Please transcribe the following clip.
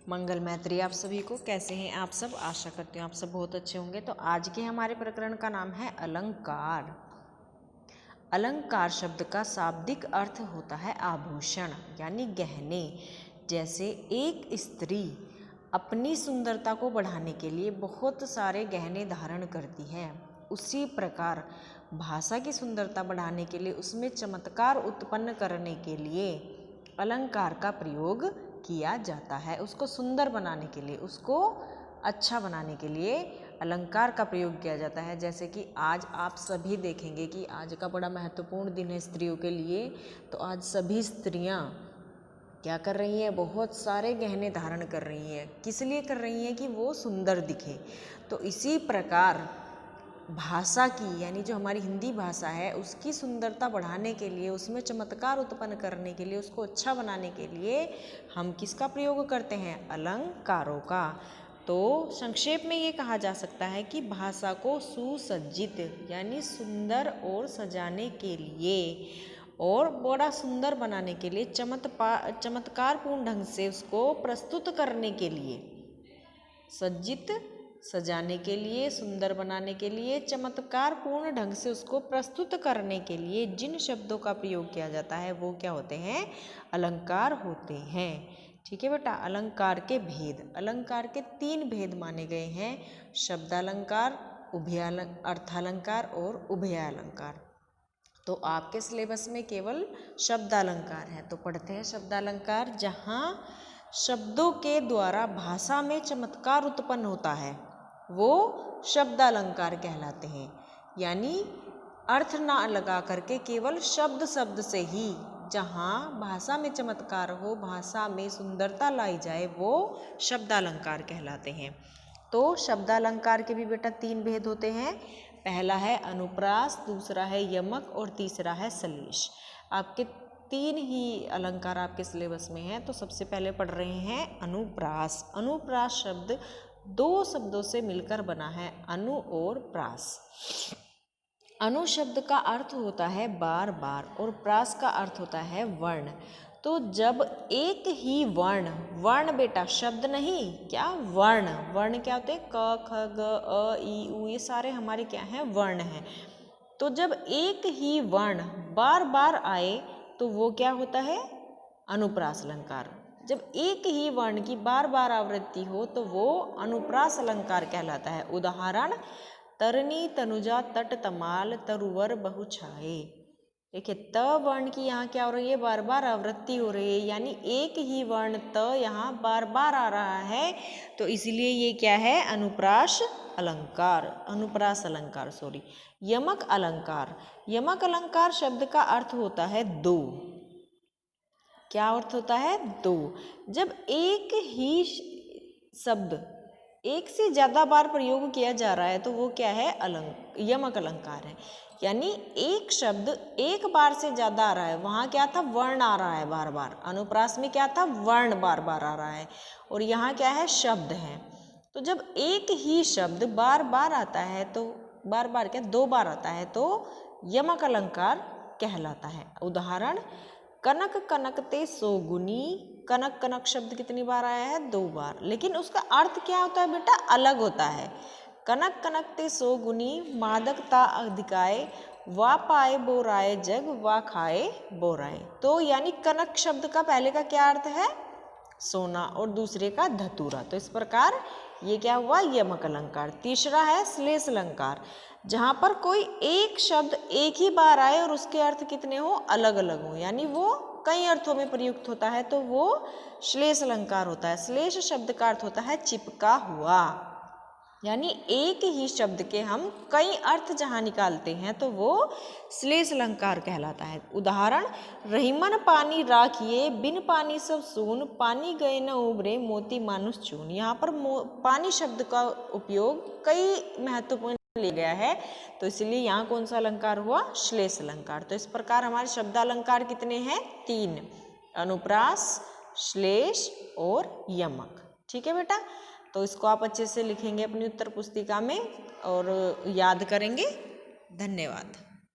मंगल मैत्री आप सभी को। कैसे हैं आप सब? आशा करती हूँ आप सब बहुत अच्छे होंगे। तो आज के हमारे प्रकरण का नाम है अलंकार। अलंकार शब्द का शाब्दिक अर्थ होता है आभूषण यानी गहने। जैसे एक स्त्री अपनी सुंदरता को बढ़ाने के लिए बहुत सारे गहने धारण करती है, उसी प्रकार भाषा की सुंदरता बढ़ाने के लिए, उसमें चमत्कार उत्पन्न करने के लिए अलंकार का प्रयोग किया जाता है। उसको सुंदर बनाने के लिए, उसको अच्छा बनाने के लिए अलंकार का प्रयोग किया जाता है। जैसे कि आज आप सभी देखेंगे कि आज का बड़ा महत्वपूर्ण दिन है स्त्रियों के लिए। तो आज सभी स्त्रियां क्या कर रही हैं? बहुत सारे गहने धारण कर रही हैं। किस लिए कर रही हैं? कि वो सुंदर दिखे। तो इसी प्रकार भाषा की, यानी जो हमारी हिंदी भाषा है, उसकी सुंदरता बढ़ाने के लिए, उसमें चमत्कार उत्पन्न करने के लिए, उसको अच्छा बनाने के लिए हम किसका प्रयोग करते हैं? अलंकारों का। तो संक्षेप में ये कहा जा सकता है कि भाषा को सुसज्जित यानी सुंदर और सजाने के लिए और बड़ा सुंदर बनाने के लिए, चमत्कारपूर्ण ढंग से उसको प्रस्तुत करने के लिए, सज्जित सजाने के लिए, सुंदर बनाने के लिए, चमत्कारपूर्ण ढंग से उसको प्रस्तुत करने के लिए जिन शब्दों का प्रयोग किया जाता है वो क्या होते हैं? अलंकार होते हैं। ठीक है बेटा। अलंकार के भेद, अलंकार के 3 भेद माने गए हैं: शब्दालंकार, अर्थालंकार और उभयालंकार। तो आपके सिलेबस में केवल शब्दालंकार है, तो पढ़ते हैं शब्दालंकार। जहाँ शब्दों के द्वारा भाषा में चमत्कार उत्पन्न होता है वो शब्दालंकार कहलाते हैं। यानी अर्थ ना लगा करके केवल शब्द शब्द से ही जहाँ भाषा में चमत्कार हो, भाषा में सुंदरता लाई जाए, वो शब्दालंकार कहलाते हैं। तो शब्दालंकार के भी बेटा 3 भेद होते हैं। पहला है अनुप्रास, दूसरा है यमक और तीसरा है श्लेष। आपके 3 ही अलंकार आपके सिलेबस में हैं। तो सबसे पहले पढ़ रहे हैं अनुप्रास। अनुप्रास शब्द 2 शब्दों से मिलकर बना है, अनु और प्रास। अनु शब्द का अर्थ होता है बार बार और प्रास का अर्थ होता है वर्ण। तो जब एक ही वर्ण, वर्ण बेटा शब्द नहीं, क्या वर्ण, वर्ण क्या होते हैं? क ख ग अ ई उ, ये सारे हमारे क्या हैं? वर्ण हैं। तो जब एक ही वर्ण बार बार आए तो वो क्या होता है? अनुप्रास अलंकार। जब एक ही वर्ण की बार बार आवृत्ति हो तो वो अनुप्रास अलंकार कहलाता है। उदाहरण: तरनी तनुजा तट तमाल तरुवर बहु छाए। देखिए त वर्ण की यहाँ क्या हो रही है? बार बार आवृत्ति हो रही है, यानी एक ही वर्ण त यहाँ बार बार आ रहा है, तो इसलिए ये क्या है? अनुप्रास अलंकार, अनुप्रास अलंकार सॉरी। यमक अलंकार। यमक अलंकार शब्द का अर्थ होता है 2। क्या अर्थ होता है? 2। जब एक ही शब्द एक से ज़्यादा बार प्रयोग किया जा रहा है तो वो क्या है? यमक अलंकार है। यानी एक शब्द एक बार से ज़्यादा आ रहा है, वहाँ क्या था? वर्ण आ रहा है बार बार। अनुप्रास में क्या था? वर्ण बार बार आ रहा है, और यहाँ क्या है? शब्द है। तो जब एक ही शब्द बार बार आता है, तो बार बार क्या? 2 बार आता है, तो यमक अलंकार कहलाता है। उदाहरण: कनक कनकते सोगुनी। कनक कनक शब्द कितनी बार आया है? 2 बार, लेकिन उसका अर्थ क्या होता है बेटा? अलग होता है। कनक कनकते सोगुनी मादकता अधिकाए, वा पाए बोराए जग, वा खाए बोराए। तो यानी कनक शब्द का पहले का क्या अर्थ है? सोना, और दूसरे का धतूरा। तो इस प्रकार ये क्या हुआ? यमक अलंकार। तीसरा है श्लेष अलंकार। जहाँ पर कोई एक शब्द एक ही बार आए और उसके अर्थ कितने हो? अलग अलग हो, यानी वो कई अर्थों में प्रयुक्त होता है, तो वो श्लेष अलंकार होता है। श्लेष शब्द का अर्थ होता है चिपका हुआ, यानी एक ही शब्द के हम कई अर्थ जहाँ निकालते हैं तो वो श्लेष अलंकार कहलाता है। उदाहरण: रहीमन पानी राखिए, बिन पानी सब सून, पानी गए न उबरे, मोती मानुष चून। यहाँ पर पानी शब्द का उपयोग कई महत्वपूर्ण लिया गया है, तो इसलिए यहाँ कौन सा अलंकार हुआ? श्लेष अलंकार। तो इस प्रकार हमारे शब्दालंकार कितने हैं? 3: अनुप्रास, श्लेष और यमक। ठीक है बेटा। तो इसको आप अच्छे से लिखेंगे अपनी उत्तर पुस्तिका में और याद करेंगे। धन्यवाद।